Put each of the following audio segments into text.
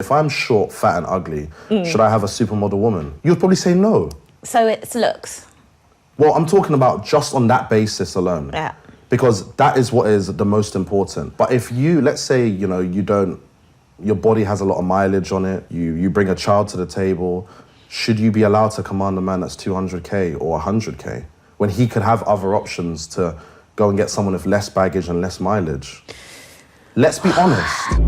if I'm short, fat and ugly, should I have a supermodel woman? You'd probably say no. So it's looks. Well, I'm talking about just on that basis alone. Yeah. Because that is what is the most important. But if you, let's say, you know, your body has a lot of mileage on it, you bring a child to the table, should you be allowed to command a man that's 200K or 100K when he could have other options to go and get someone with less baggage and less mileage? Let's be honest.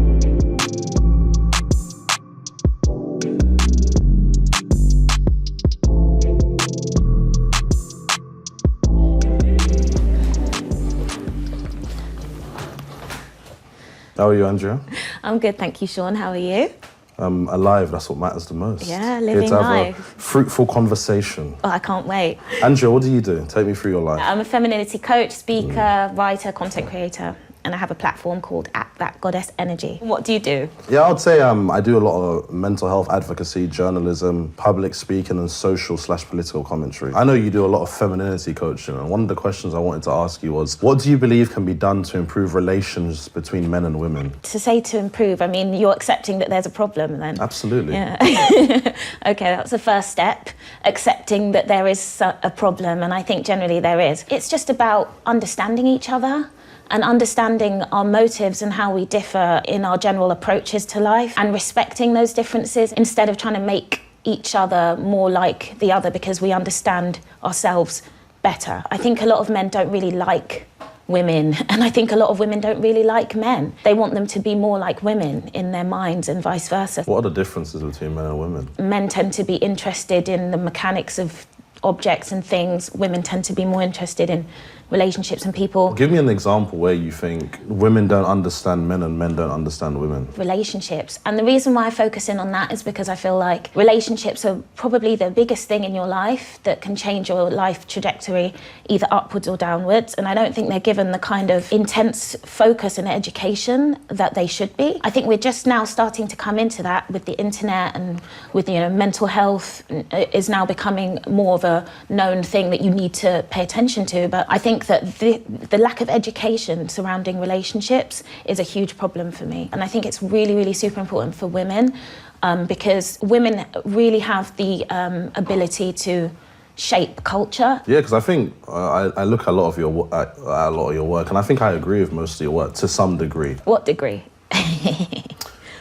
How are you, Andrea? I'm good, thank you, Sean. How are you? I'm alive, that's what matters the most. Yeah, living Here to have life. a fruitful conversation. Oh, I can't wait. Andrea, what do you do? Take me through your life. I'm a femininity coach, speaker, writer, content creator, and I have a platform called That Goddess Energy. What do you do? Yeah, I'd say I do a lot of mental health advocacy, journalism, public speaking, and social/political commentary. I know you do a lot of femininity coaching, and one of the questions I wanted to ask you was, what do you believe can be done to improve relations between men and women? To say to improve, I mean, you're accepting that there's a problem then? Absolutely. Yeah. Okay, that's the first step, accepting that there is a problem, and I think generally there is. It's just about understanding each other and understanding our motives and how we differ in our general approaches to life and respecting those differences instead of trying to make each other more like the other because we understand ourselves better. I think a lot of men don't really like women, and I think a lot of women don't really like men. They want them to be more like women in their minds and vice versa. What are the differences between men and women? Men tend to be interested in the mechanics of objects and things. Women tend to be more interested in relationships and people. Give me an example where you think women don't understand men and men don't understand women. Relationships. And the reason why I focus in on that is because I feel like relationships are probably the biggest thing in your life that can change your life trajectory either upwards or downwards. And I don't think they're given the kind of intense focus and education that they should be. I think we're just now starting to come into that with the internet and with, you know, mental health is now becoming more of a known thing that you need to pay attention to. But I think that the lack of education surrounding relationships is a huge problem for me. And I think it's really, really super important for women because women really have the ability to shape culture. Yeah, because I think I look at a lot of your work, and I think I agree with most of your work to some degree. What degree?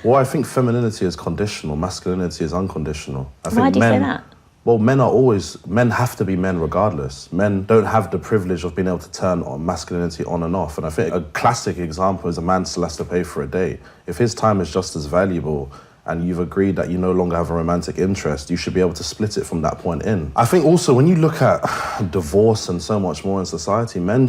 Well, I think femininity is conditional, masculinity is unconditional. I think Why do you say that? Well, men have to be men regardless. Men don't have the privilege of being able to turn on masculinity on and off. And I think a classic example is a man still has to pay for a date. If his time is just as valuable and you've agreed that you no longer have a romantic interest, you should be able to split it from that point in. I think also when you look at divorce and so much more in society, men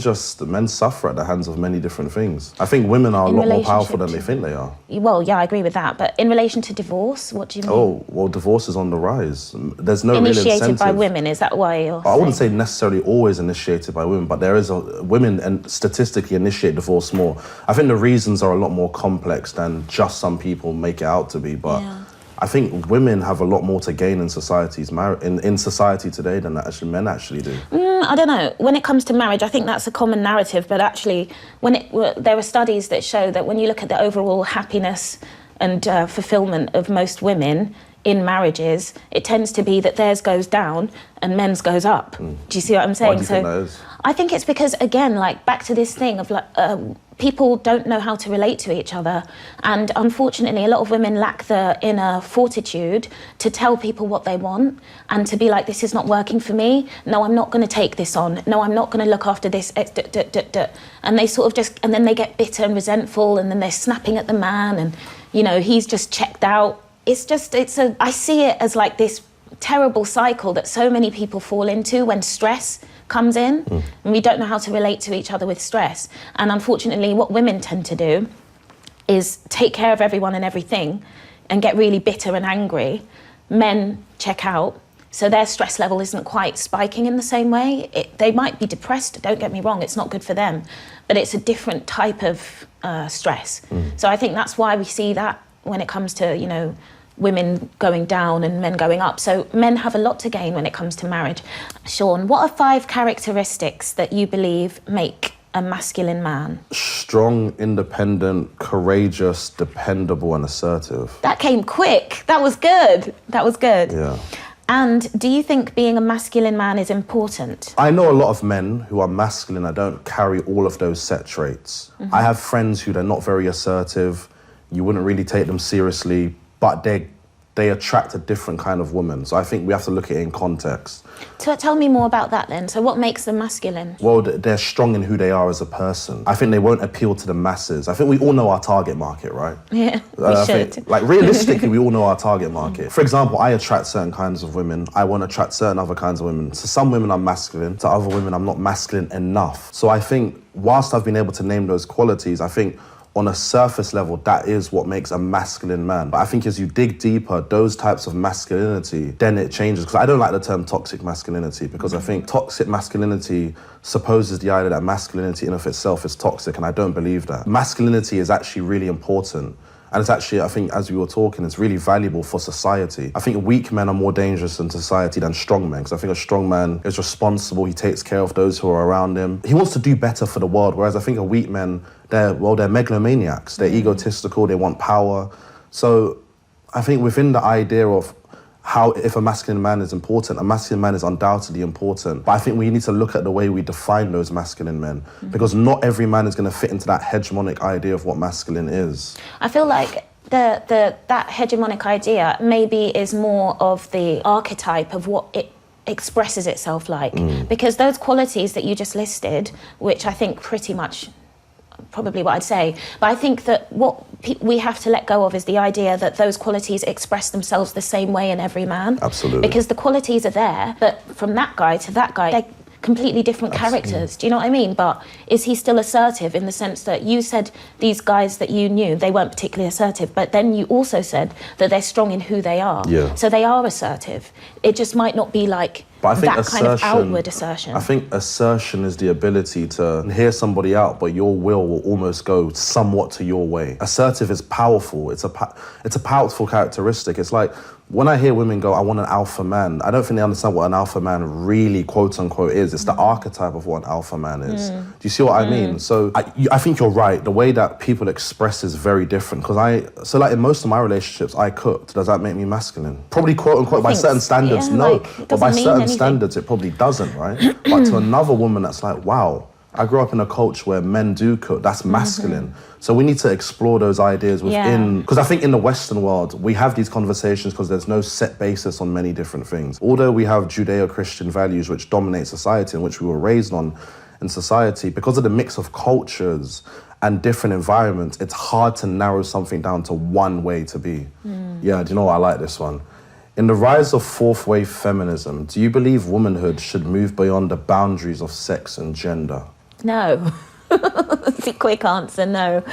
suffer at the hands of many different things. I think women are a lot more powerful than they think they are. Well, yeah, I agree with that. But in relation to divorce, what do you mean? Oh, well, divorce is on the rise. There's no real incentive. Initiated by women, is that why you're I wouldn't say necessarily always initiated by women, but there is women and statistically initiate divorce more. I think the reasons are a lot more complex than just some people make it out to be. But yeah. I think women have a lot more to gain in in society today than men actually do. I don't know. When it comes to marriage, I think that's a common narrative. But actually, there are studies that show that when you look at the overall happiness and fulfillment of most women in marriages, it tends to be that theirs goes down and men's goes up. Do you see what I'm saying? Why do you think that is? I think it's because, again, like back to this thing of like people don't know how to relate to each other, and unfortunately a lot of women lack the inner fortitude to tell people what they want and to be like, this is not working for me, no, I'm not going to take this on, no, I'm not going to look after this, and they sort of and then they get bitter and resentful, and then they're snapping at the man, and you know, he's just checked out. I see it as like this terrible cycle that so many people fall into when stress comes in, and we don't know how to relate to each other with stress. And unfortunately, what women tend to do is take care of everyone and everything and get really bitter and angry. Men check out, so their stress level isn't quite spiking in the same way. They might be depressed, don't get me wrong, it's not good for them, but it's a different type of stress. So I think that's why we see that when it comes to, you know, women going down and men going up. So men have a lot to gain when it comes to marriage. Sean, what are 5 characteristics that you believe make a masculine man? Strong, independent, courageous, dependable, and assertive. That came quick. That was good. That was good. Yeah. And do you think being a masculine man is important? I know a lot of men who are masculine that don't carry all of those set traits. I have friends who they're not very assertive. You wouldn't really take them seriously, but they attract a different kind of woman. So I think we have to look at it in context. So tell me more about that then. So what makes them masculine? Well, they're strong in who they are as a person. I think they won't appeal to the masses. I think we all know our target market, right? Yeah, we should. Like realistically, we all know our target market. For example, I attract certain kinds of women. I want to attract certain other kinds of women. To some women, I'm masculine. To other women, I'm not masculine enough. So I think whilst I've been able to name those qualities, I think on a surface level, that is what makes a masculine man. But I think as you dig deeper, those types of masculinity, then it changes. Because I don't like the term toxic masculinity, because I think toxic masculinity supposes the idea that masculinity in of itself is toxic, and I don't believe that. Masculinity is actually really important. And it's actually, I think, as we were talking, it's really valuable for society. I think weak men are more dangerous in society than strong men, because I think a strong man is responsible, he takes care of those who are around him. He wants to do better for the world, whereas I think a weak man, they're megalomaniacs, they're egotistical, they want power. So I think within the idea of how, if a masculine man is important, a masculine man is undoubtedly important. But I think we need to look at the way we define those masculine men, because not every man is going to fit into that hegemonic idea of what masculine is. I feel like that hegemonic idea maybe is more of the archetype of what it expresses itself like. Because those qualities that you just listed, which I think pretty much probably what I'd say, but I think that what we have to let go of is the idea that those qualities express themselves the same way in every man. Absolutely. Because the qualities are there, but from that guy to that guy, they're completely different characters. Do you know what I mean? But is he still assertive in the sense that you said these guys that you knew, they weren't particularly assertive, but then you also said that they're strong in who they are. Yeah. So they are assertive. It just might not be like But I think that kind of outward assertion. I think assertion is the ability to hear somebody out, but your will almost go somewhat to your way. Assertive is powerful. It's a powerful characteristic. It's like when I hear women go, I want an alpha man, I don't think they understand what an alpha man really, quote unquote, is. It's the archetype of what an alpha man is. Do you see what I mean? So I think you're right. The way that people express is very different. So like in most of my relationships, I cooked. Does that make me masculine? Probably, quote unquote, by certain standards, yeah, no. like, But by certain anything. standards, it probably doesn't, right? But to another woman that's like, wow, I grew up in a culture where men do cook, that's masculine. So we need to explore those ideas within, because I think in the Western world, we have these conversations because there's no set basis on many different things. Although we have Judeo-Christian values which dominate society and which we were raised on in society, because of the mix of cultures and different environments, it's hard to narrow something down to one way to be. Yeah, do you know what? I like this one. In the rise of fourth wave feminism, do you believe womanhood should move beyond the boundaries of sex and gender? No. It's a quick answer, no.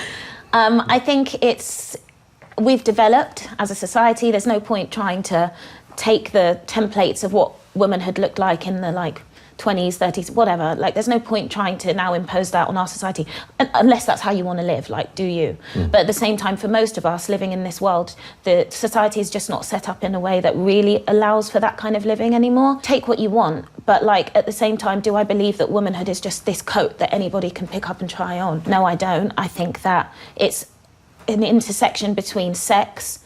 I think we've developed as a society. There's no point trying to take the templates of what womanhood looked like in the 20s, 30s, whatever. Like, there's no point trying to now impose that on our society, unless that's how you want to live, do you? But at the same time, for most of us living in this world, the society is just not set up in a way that really allows for that kind of living anymore. Take what you want, but at the same time, do I believe that womanhood is just this coat that anybody can pick up and try on? No, I don't. I think that it's an intersection between sex,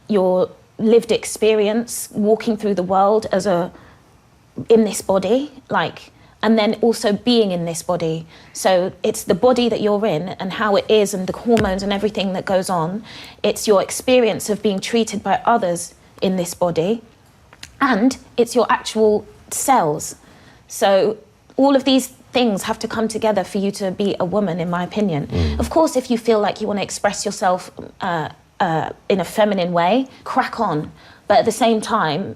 your lived experience, walking through the world in this body, and then also being in this body. So it's the body that you're in and how it is and the hormones and everything that goes on. It's your experience of being treated by others in this body, and it's your actual cells. So all of these things have to come together for you to be a woman, in my opinion. Of course, if you feel like you want to express yourself in a feminine way, crack on. But at the same time,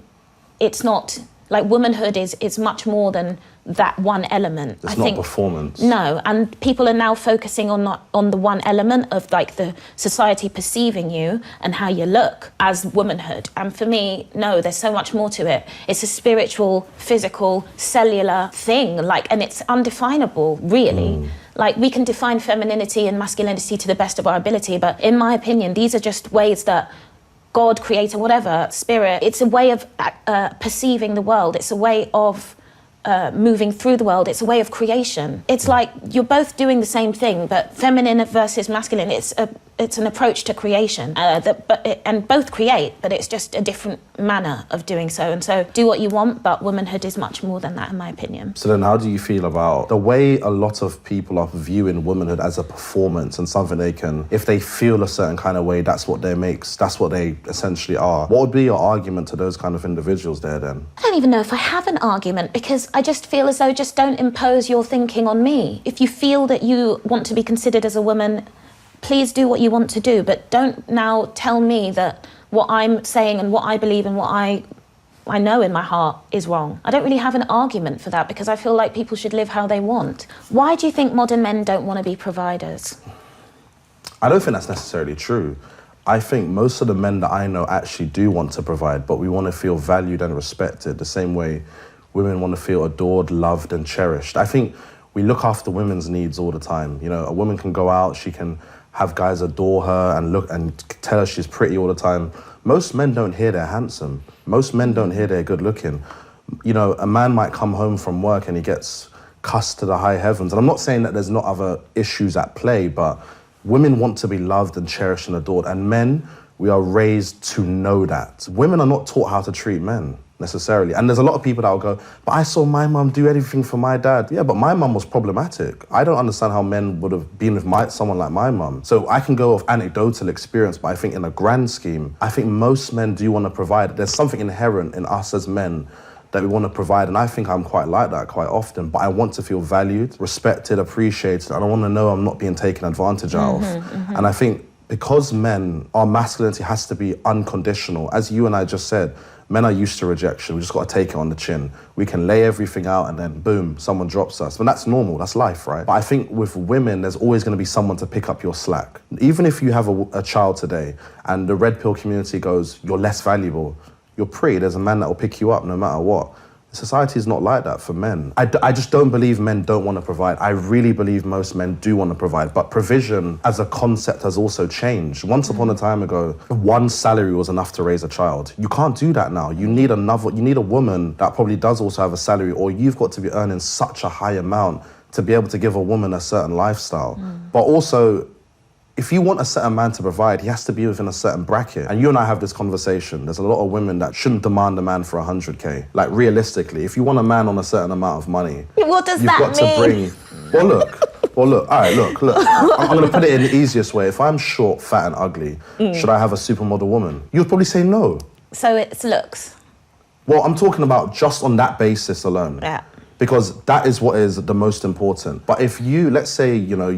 it's not... womanhood is much more than that one element. It's not performance. No, and people are now focusing on the one element of the society perceiving you and how you look as womanhood. And for me, no, there's so much more to it. It's a spiritual, physical, cellular thing, and it's undefinable, really. We can define femininity and masculinity to the best of our ability, but in my opinion, these are just ways that God, creator, whatever, spirit, it's a way of perceiving the world. It's a way of moving through the world. It's a way of creation. It's like you're both doing the same thing, but feminine versus masculine. It's an approach to creation, and both create, but it's just a different manner of doing so. And so, do what you want, but womanhood is much more than that, in my opinion. So then, how do you feel about the way a lot of people are viewing womanhood as a performance and something they can, if they feel a certain kind of way, that's what they essentially are. What would be your argument to those kind of individuals there then? I don't even know if I have an argument, because I just feel as though just don't impose your thinking on me. If you feel that you want to be considered as a woman, please do what you want to do, but don't now tell me that what I'm saying and what I believe and what I know in my heart is wrong. I don't really have an argument for that, because I feel like people should live how they want. Why do you think modern men don't want to be providers? I don't think that's necessarily true. I think most of the men that I know actually do want to provide, but we want to feel valued and respected the same way women want to feel adored, loved and cherished. I think we look after women's needs all the time. You know, a woman can go out, she can have guys adore her and look and tell her she's pretty all the time. Most men don't hear they're handsome. Most men don't hear they're good looking. You know, a man might come home from work and he gets cussed to the high heavens. And I'm not saying that there's not other issues at play, but women want to be loved and cherished and adored. And men, we are raised to know that. Women are not taught how to treat men necessarily. And there's a lot of people that will go, but I saw my mum do everything for my dad. Yeah, but my mum was problematic. I don't understand how men would have been with someone like my mum. So I can go off anecdotal experience, but I think in a grand scheme, I think most men do want to provide. There's something inherent in us as men that we want to provide, and I think I'm quite like that quite often, but I want to feel valued, respected, appreciated, and I want to know I'm not being taken advantage of. And I think because men, our masculinity has to be unconditional. As you and I just said, men are used to rejection. We just got to take it on the chin. We can lay everything out and then boom, someone drops us. But that's normal, that's life, right? But I think with women, there's always going to be someone to pick up your slack. Even if you have a child today and the red pill community goes, you're less valuable, you're pretty, there's a man that will pick you up no matter what. Society is not like that for men. I just don't believe men don't want to provide. I really believe most men do want to provide, but provision as a concept has also changed. Once upon a time ago, one salary was enough to raise a child. You can't do that now. You need a woman that probably does also have a salary, or you've got to be earning such a high amount to be able to give a woman a certain lifestyle. But also, if you want a certain man to provide, he has to be within a certain bracket. And you and I have this conversation. There's a lot of women that shouldn't demand a man for 100K. Like, realistically, if you want a man on a certain amount of money, what does you've that got mean? to bring... Well, look. All right, look. I'm going to put it in the easiest way. If I'm short, fat and ugly, should I have a supermodel woman? You'd probably say no. So it's looks. Well, I'm talking about just on that basis alone. Yeah. Because that is what is the most important. But if you, let's say, you know,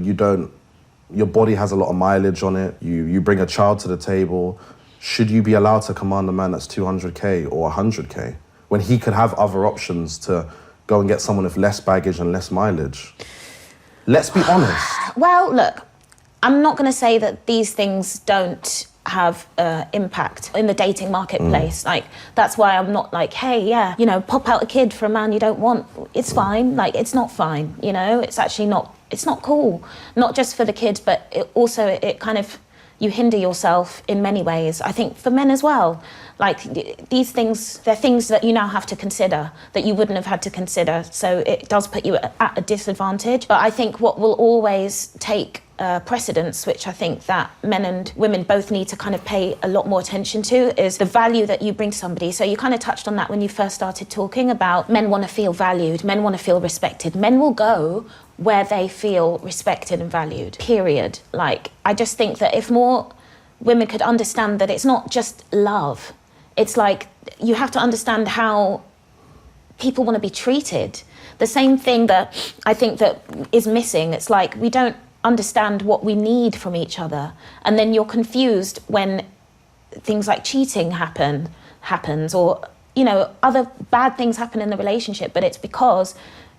your body has a lot of mileage on it, you bring a child to the table, should you be allowed to command a man that's 200K or 100K when he could have other options to go and get someone with less baggage and less mileage? Let's be honest. Well, look, I'm not going to say that these things don't have impact in the dating marketplace. Like, that's why I'm not like, hey, yeah, you know, pop out a kid for a man you don't want. It's fine. Like, it's not fine, you know? It's actually not, it's not cool. Not just for the kids, but it kind of, you hinder yourself in many ways. I think for men as well. Like, these things, they're things that you now have to consider that you wouldn't have had to consider. So it does put you at a disadvantage. But I think what will always take precedence, which I think that men and women both need to kind of pay a lot more attention to, is the value that you bring to somebody. So you kind of touched on that when you first started talking about men want to feel valued, men want to feel respected. Men will go where they feel respected and valued, period. Like, I just think that if more women could understand that it's not just love, it's like you have to understand how people want to be treated. The same thing that I think that is missing, it's like we don't understand what we need from each other, and then you're confused when things like cheating happens, or, you know, other bad things happen in the relationship, but it's because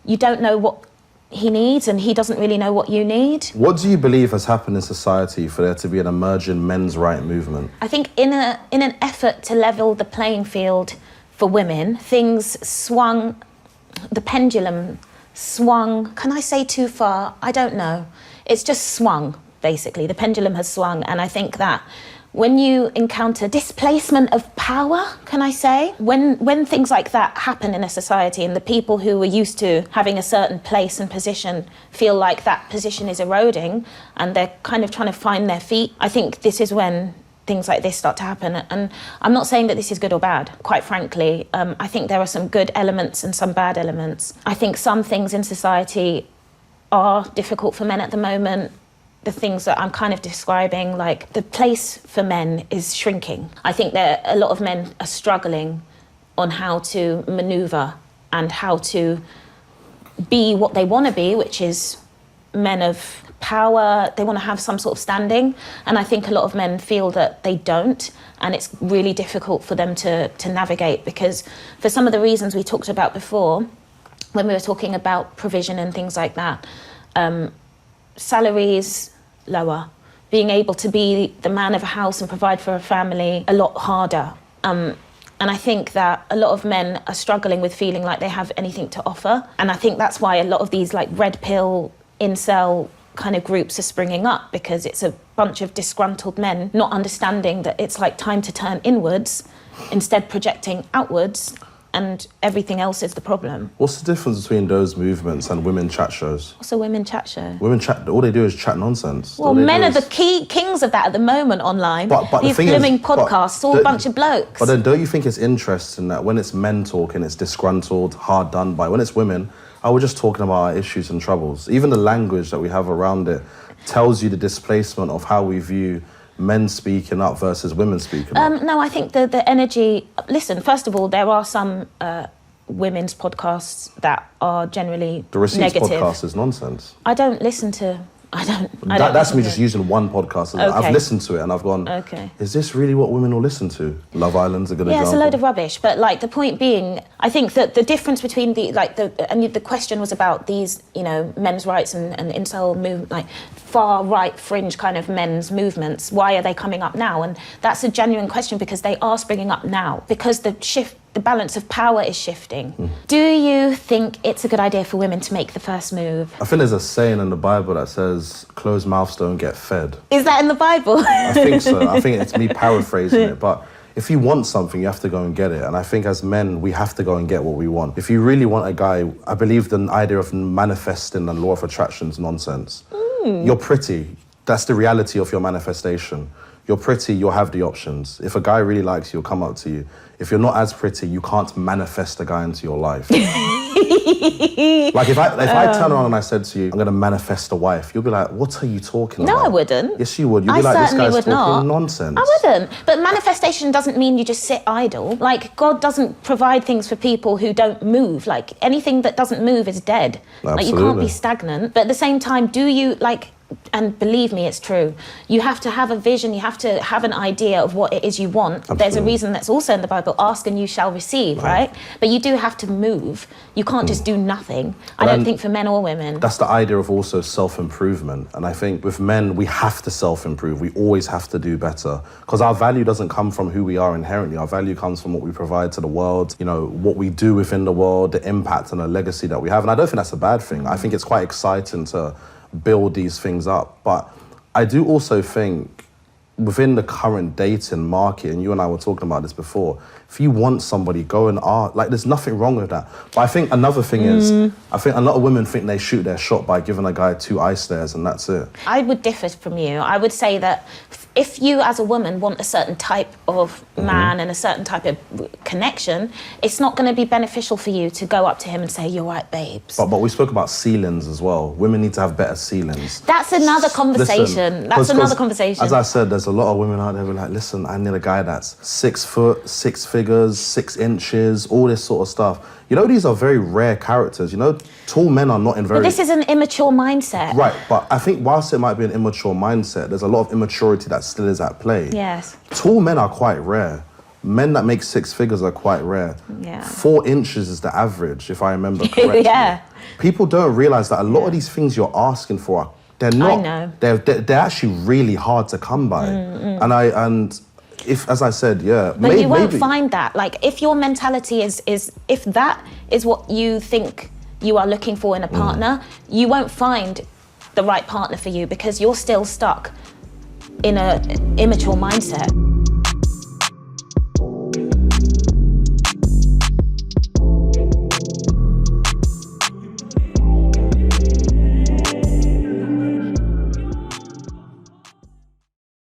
you don't know what he needs and he doesn't really know what you need. What do you believe has happened in society for there to be an emerging men's right movement? I think in an effort to level the playing field for women, things swung, the pendulum swung, can I say too far? I don't know. It's just swung, basically. The pendulum has swung, and I think that when you encounter displacement of power, can I say? When things like that happen in a society and the people who were used to having a certain place and position feel like that position is eroding and they're kind of trying to find their feet, I think this is when things like this start to happen. And I'm not saying that this is good or bad, quite frankly. I think there are some good elements and some bad elements. I think some things in society are difficult for men at the moment. The things that I'm kind of describing, like the place for men is shrinking. I think that a lot of men are struggling on how to maneuver and how to be what they want to be, which is men of power. They want to have some sort of standing. And I think a lot of men feel that they don't. And it's really difficult for them to navigate, because for some of the reasons we talked about before, when we were talking about provision and things like that, salaries lower, being able to be the man of a house and provide for a family a lot harder. And I think that a lot of men are struggling with feeling like they have anything to offer. And I think that's why a lot of these like red pill, incel kind of groups are springing up, because it's a bunch of disgruntled men not understanding that it's like time to turn inwards, instead projecting outwards, and everything else is the problem. What's the difference between those movements and women chat shows? What's a women chat show? Women chat, all they do is chat nonsense. Well, men are the kings of that at the moment online. But these blooming podcasts, all a bunch of blokes. But then don't you think it's interesting that when it's men talking, it's disgruntled, hard done by. When it's women, we're just talking about our issues and troubles. Even the language that we have around it tells you the displacement of how we view men speaking up versus women speaking up. No, I think the energy... Listen, first of all, there are some women's podcasts that are generally the Receipts negative. podcast is nonsense. I don't listen to... That's me just using one podcast. Okay. I've listened to it and I've gone, okay, is this really what women will listen to? Love Island's a good example. Yeah, it's a load of rubbish. But like the point being, I think that the difference between the question was about these, you know, men's rights and incel movement, like far right fringe kind of men's movements. Why are they coming up now? And that's a genuine question, because they are springing up now, because the balance of power is shifting. Do you think it's a good idea for women to make the first move? I think there's a saying in the Bible that says, closed mouths don't get fed. Is that in the Bible? I think so. I think it's me paraphrasing it. But if you want something, you have to go and get it. And I think as men, we have to go and get what we want. If you really want a guy, I believe the idea of manifesting and law of attraction is nonsense. You're pretty. That's the reality of your manifestation. You're pretty, you'll have the options. If a guy really likes you, he'll come up to you. If you're not as pretty, you can't manifest a guy into your life. Like if I turn around and I said to you, I'm going to manifest a wife, you'll be like, what are you talking about? No, I wouldn't. Yes, you would. You'd be like, this guy's talking not. nonsense. I wouldn't. But manifestation doesn't mean you just sit idle. Like, God doesn't provide things for people who don't move. Like, anything that doesn't move is dead. Absolutely. Like, you can't be stagnant. But at the same time, do you, like... And believe me, it's true. You have to have a vision. You have to have an idea of what it is you want. Absolutely. There's a reason that's also in the Bible, ask and you shall receive, right? But you do have to move. You can't just do nothing. I don't think for men or women. That's the idea of also self-improvement. And I think with men, we have to self-improve. We always have to do better. Because our value doesn't come from who we are inherently. Our value comes from what we provide to the world, you know, what we do within the world, the impact and the legacy that we have. And I don't think that's a bad thing. I think it's quite exciting to build these things up. But I do also think within the current dating market, and you and I were talking about this before, if you want somebody, go and ask. Like, there's nothing wrong with that. But I think another thing is, I think a lot of women think they shoot their shot by giving a guy 2 eye stares and that's it. I would differ from you. I would say that if you as a woman want a certain type of man and a certain type of connection, it's not going to be beneficial for you to go up to him and say, you're right, babes. But we spoke about ceilings as well. Women need to have better ceilings. That's another conversation. That's another conversation. As I said, there's a lot of women out there who are like, listen, I need a guy that's 6 foot, 6 figures, 6 inches, all this sort of stuff. You know, these are very rare characters. You know, tall men are not in very... But this is an immature mindset. Right, but I think whilst it might be an immature mindset, there's a lot of immaturity that still is at play. Yes. Tall men are quite rare. Men that make 6 figures are quite rare. Yeah. 4 inches is the average, if I remember correctly. Yeah. People don't realise that a lot of these things you're asking for, they're not... I know. They're actually really hard to come by. And if, as I said, yeah... But you won't find that. Like, if your mentality is if that is what you think you are looking for in a partner, you won't find the right partner for you, because you're still stuck in a immature mindset.